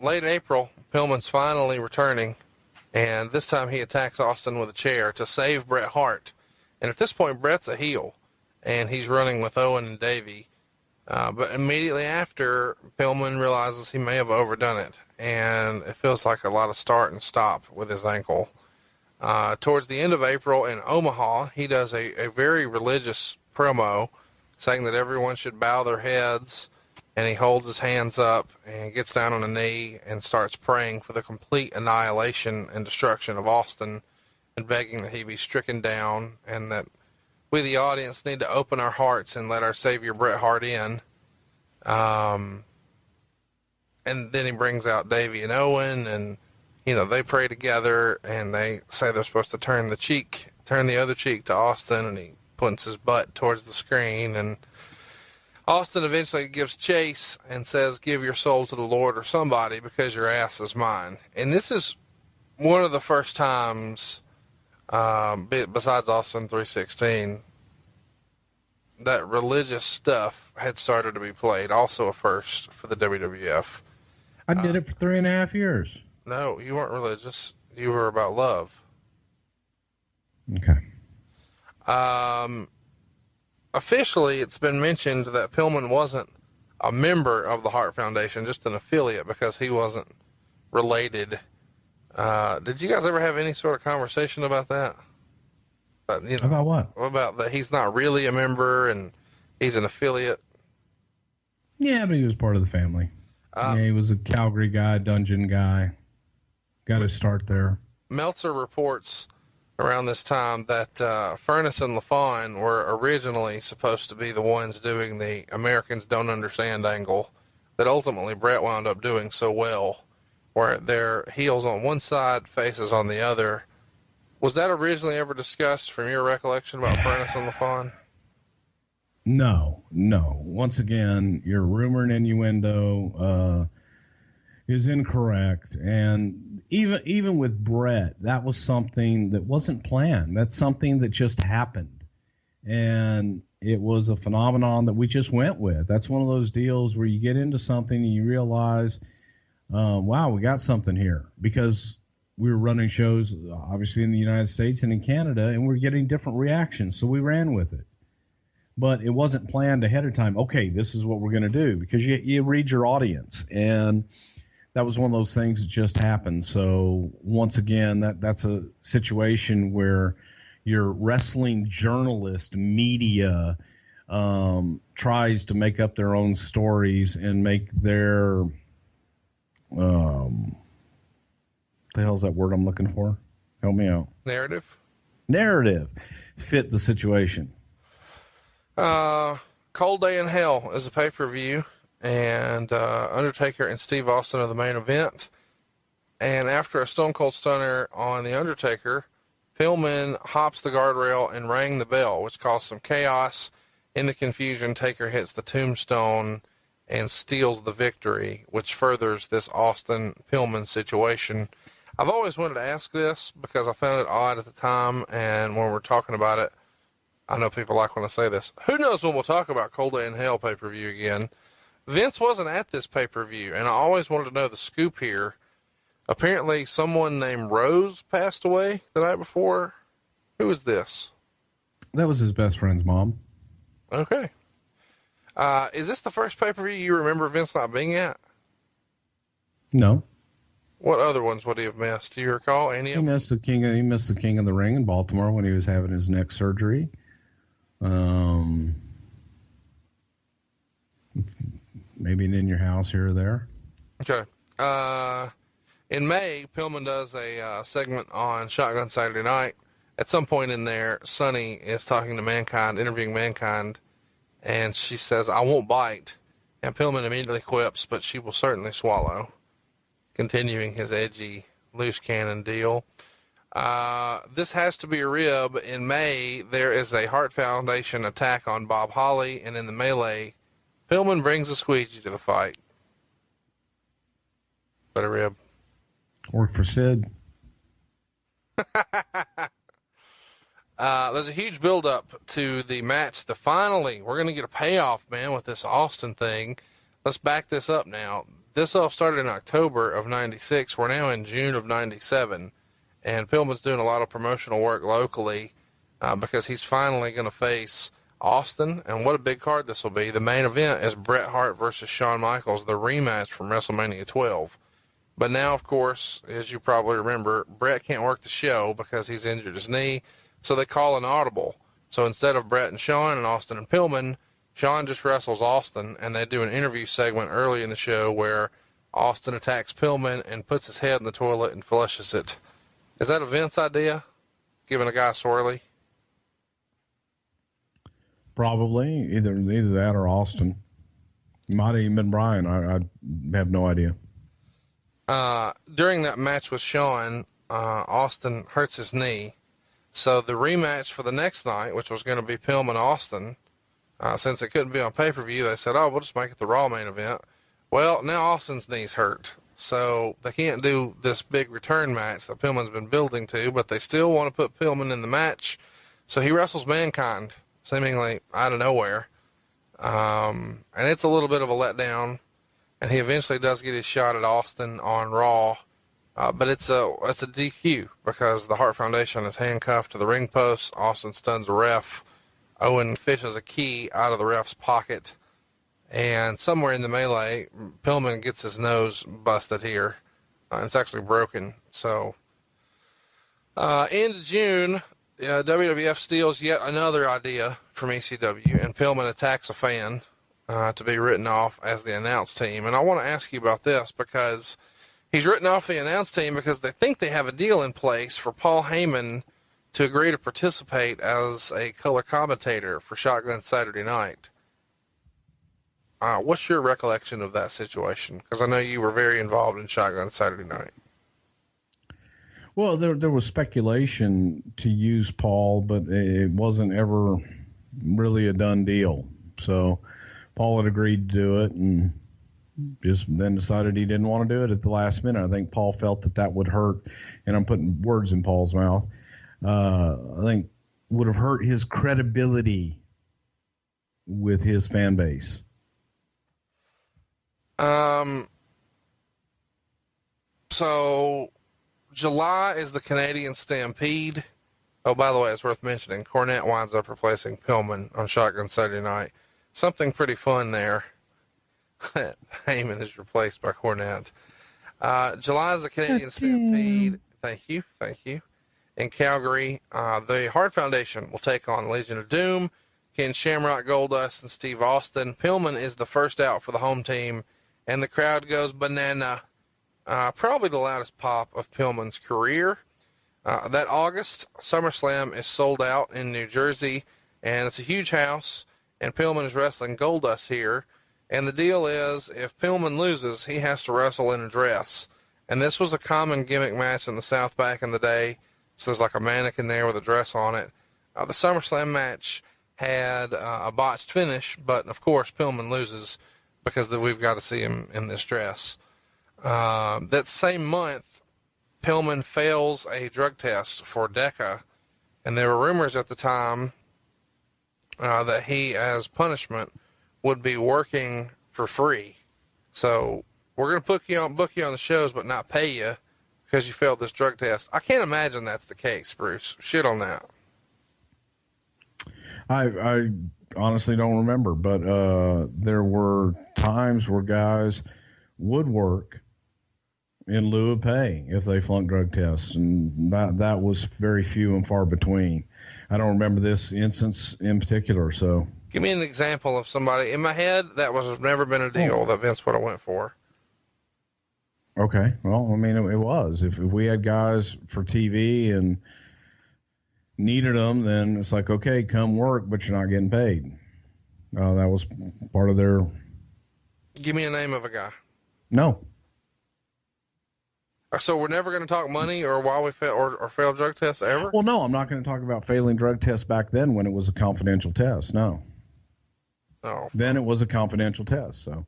late April, Pillman's finally returning, and this time he attacks Austin with a chair to save Bret Hart. And at this point, Bret's a heel, and he's running with Owen and Davey. But immediately after, Pillman realizes he may have overdone it, and it feels like a lot of start and stop with his ankle. Towards the end of April in Omaha, he does a very religious promo saying that everyone should bow their heads, and he holds his hands up and gets down on a knee and starts praying for the complete annihilation and destruction of Austin, and begging that he be stricken down, and that we, the audience, need to open our hearts and let our Savior Bret Hart in. And then he brings out Davey and Owen, and, you know, they pray together, and they say they're supposed to turn the other cheek to Austin, and he puts his butt towards the screen, and Austin eventually gives chase and says, "Give your soul to the Lord or somebody, because your ass is mine." And this is one of the first times, besides Austin 316, that religious stuff had started to be played. Also a first for the WWF. I did it for 3.5 years. No, you weren't religious. You were about love. Okay. Officially, it's been mentioned that Pillman wasn't a member of the Hart Foundation, just an affiliate, because he wasn't related. Did you guys ever have any sort of conversation about that? You know, about what? About that he's not really a member and he's an affiliate? Yeah, but he was part of the family. Yeah, he was a Calgary guy, dungeon guy. Got his start there. Meltzer reports around this time that Furnace and LaFawn were originally supposed to be the ones doing the Americans Don't Understand angle that ultimately Bret wound up doing so well, where their heels on one side, faces on the other. Was that originally ever discussed from your recollection about Furnace and LaFawn? No. Once again, your rumor and innuendo is incorrect. And even with Bret, that was something that wasn't planned. That's something that just happened. And it was a phenomenon that we just went with. That's one of those deals where you get into something and you realize, wow, we got something here. Because we were running shows, obviously, in the United States and in Canada, and we're getting different reactions. So we ran with it. But it wasn't planned ahead of time. Okay, this is what we're going to do, because you read your audience. And that was one of those things that just happened. So once again, that's a situation where your wrestling journalist media tries to make up their own stories and make their the hell's that word I'm looking for? Help me out. Narrative fit the situation. Cold Day in Hell is a pay-per-view, and Undertaker and Steve Austin are the main event. And after a Stone Cold Stunner on the Undertaker, Pillman hops the guardrail and rang the bell, which caused some chaos. In the confusion, Taker hits the tombstone and steals the victory, which furthers this Austin Pillman situation. I've always wanted to ask this because I found it odd at the time, and when we're talking about it, I know people like when I say this. Who knows when we'll talk about Cold Day in Hell pay-per-view again? Vince wasn't at this pay-per-view, and I always wanted to know the scoop here. Apparently, someone named Rose passed away the night before. Who is this? That was his best friend's mom. Okay. Is this the first pay-per-view you remember Vince not being at? No. What other ones would he have missed? Do you recall any of them? He missed the King of the Ring in Baltimore when he was having his neck surgery. Maybe an In Your House here or there. Okay. In May, Pillman does a segment on Shotgun Saturday Night. At some point in there, Sunny is talking to Mankind, interviewing Mankind, and she says, "I won't bite." And Pillman immediately quips, "But she will certainly swallow," continuing his edgy loose cannon deal. This has to be a rib. In May, there is a Hart Foundation attack on Bob Holly, and in the melee, Pillman brings a squeegee to the fight. But a rib. Worked for Sid. There's a huge build-up to the match. Finally, we're going to get a payoff, man, with this Austin thing. Let's back this up now. this all started in October of 96. We're now in June of 97. And Pillman's doing a lot of promotional work locally because he's finally going to face Austin. And what a big card this will be. The main event is Bret Hart versus Shawn Michaels, the rematch from WrestleMania 12. But now, of course, as you probably remember, Bret can't work the show because he's injured his knee. So they call an audible. So instead of Bret and Shawn and Austin and Pillman, Shawn just wrestles Austin, and they do an interview segment early in the show where Austin attacks Pillman and puts his head in the toilet and flushes it. Is that a Vince idea? Giving a guy a swirly? Probably either that or Austin. Might have even been Brian. I have no idea. During that match with Shawn, Austin hurts his knee. So the rematch for the next night, which was going to be Pillman Austin, since it couldn't be on pay-per-view, they said, we'll just make it the Raw main event. Well, now Austin's knee's hurt. So they can't do this big return match that Pillman's been building to, but they still want to put Pillman in the match. So he wrestles Mankind, seemingly out of nowhere. And it's a little bit of a letdown. And he eventually does get his shot at Austin on Raw. But it's a DQ because the Hart Foundation is handcuffed to the ring post. Austin stuns a ref. Owen fishes a key out of the ref's pocket. And somewhere in the melee, Pillman gets his nose busted here. It's actually broken. So, into June, WWF steals yet another idea from ECW, and Pillman attacks a fan to be written off as the announce team. And I want to ask you about this because he's written off the announce team because they think they have a deal in place for Paul Heyman to agree to participate as a color commentator for Shotgun Saturday Night. What's your recollection of that situation? Because I know you were very involved in Shotgun Saturday Night. Well, there was speculation to use Paul, but it wasn't ever really a done deal. So Paul had agreed to do it and just then decided he didn't want to do it at the last minute. I think Paul felt that would hurt, and I'm putting words in Paul's mouth. I think would have hurt his credibility with his fan base. So July is the Canadian Stampede. Oh, by the way, it's worth mentioning, Cornette winds up replacing Pillman on Shotgun Saturday Night. Something pretty fun there. Heyman is replaced by Cornette. July is the Canadian Stampede. Thank you. In Calgary, the Hart Foundation will take on Legion of Doom, Ken Shamrock, Goldust, and Steve Austin. Pillman is the first out for the home team, and the crowd goes banana. Probably the loudest pop of Pillman's career. That August, SummerSlam is sold out in New Jersey, and it's a huge house, and Pillman is wrestling Goldust here. And the deal is, if Pillman loses, he has to wrestle in a dress. And this was a common gimmick match in the South back in the day. So there's like a mannequin there with a dress on it. The SummerSlam match had a botched finish, but of course Pillman loses because we've got to see him in this dress. That same month, Pillman fails a drug test for DECA, and there were rumors at the time that he, as punishment, would be working for free. So we're going to book you on the shows, but not pay you because you failed this drug test. I can't imagine that's the case, Bruce. Shit on that. I honestly don't remember, but there were times where guys would work in lieu of pay if they flunked drug tests, and that was very few and far between. I don't remember this instance in particular, so. Give me an example of somebody. In my head, that was never been a deal that Vince would have went for. Okay. Well, I mean, it was. If we had guys for TV and needed them, then it's like, okay, come work, but you're not getting paid. That was part of their. Give me a name of a guy. No. So we're never going to talk money or why we failed or failed drug tests ever? Well, no, I'm not going to talk about failing drug tests back then when it was a confidential test. No. Oh. Then it was a confidential test. So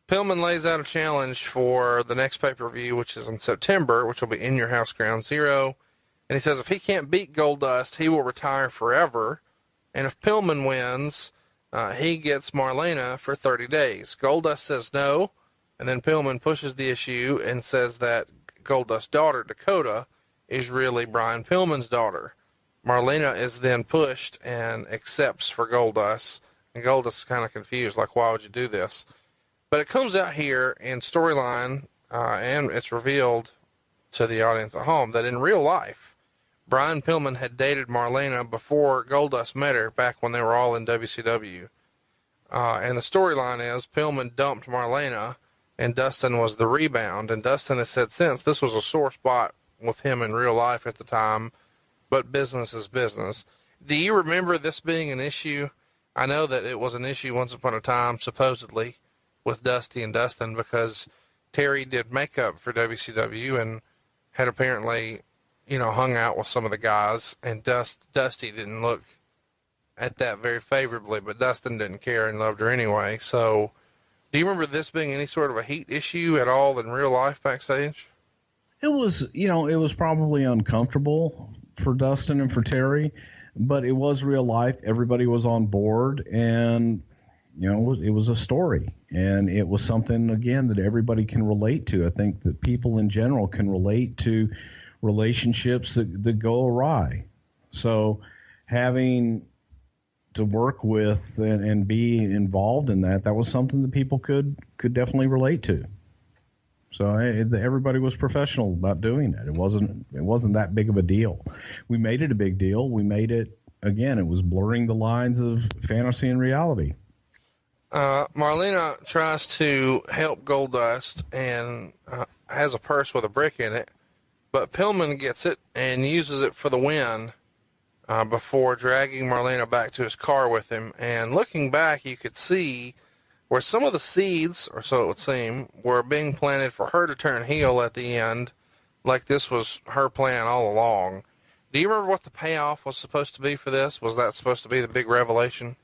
Pillman lays out a challenge for the next pay-per-view, which is in September, which will be In Your House Ground Zero. And he says if he can't beat Goldust, he will retire forever. And if Pillman wins, he gets Marlena for 30 days. Goldust says no. And then Pillman pushes the issue and says that Goldust's daughter, Dakota, is really Brian Pillman's daughter. Marlena is then pushed and accepts for Goldust. And Goldust is kind of confused, like, why would you do this? But it comes out here in storyline, and it's revealed to the audience at home that in real life, Brian Pillman had dated Marlena before Goldust met her back when they were all in WCW. And the storyline is Pillman dumped Marlena and Dustin was the rebound. And Dustin has said since this was a sore spot with him in real life at the time, but business is business. Do you remember this being an issue? I know that it was an issue once upon a time, supposedly, with Dusty and Dustin, because Terry did makeup for WCW and had apparently, hung out with some of the guys, and Dusty didn't look at that very favorably, but Dustin didn't care and loved her anyway. So do you remember this being any sort of a heat issue at all in real life backstage? It was, it was probably uncomfortable for Dustin and for Terry, but it was real life. Everybody was on board, and it was a story, and it was something, again, that everybody can relate to. I think that people in general can relate to relationships that go awry. So having to work with and be involved in that was something that people could definitely relate to. So everybody was professional about doing it. It wasn't that big of a deal. We made it a big deal. We made it, again, it was blurring the lines of fantasy and reality. Marlena tries to help Goldust and has a purse with a brick in it, but Pillman gets it and uses it for the win before dragging Marlena back to his car with him. And looking back, you could see where some of the seeds, or so it would seem, were being planted for her to turn heel at the end, like this was her plan all along. Do you remember what the payoff was supposed to be for this? Was that supposed to be the big revelation?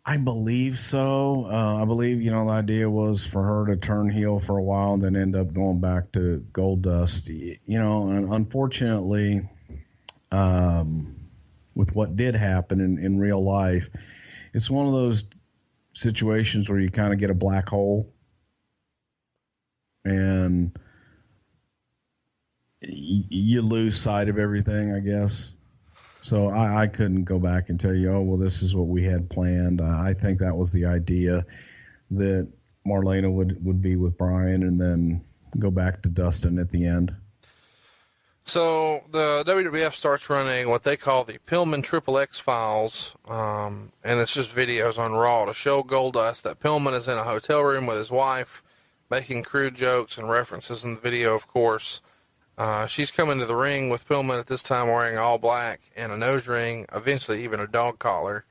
I believe so. I believe, the idea was for her to turn heel for a while and then end up going back to Goldust. And unfortunately, with what did happen in real life, it's one of those situations where you kind of get a black hole and you lose sight of everything, I guess. So I couldn't go back and tell you, oh, well, this is what we had planned. I think that was the idea, that Marlena would be with Brian and then go back to Dustin at the end. So the WWF starts running what they call the Pillman Triple X files, and it's just videos on Raw to show Goldust that Pillman is in a hotel room with his wife, making crude jokes and references in the video, of course. She's coming to the ring with Pillman at this time wearing all black and a nose ring, eventually even a dog collar.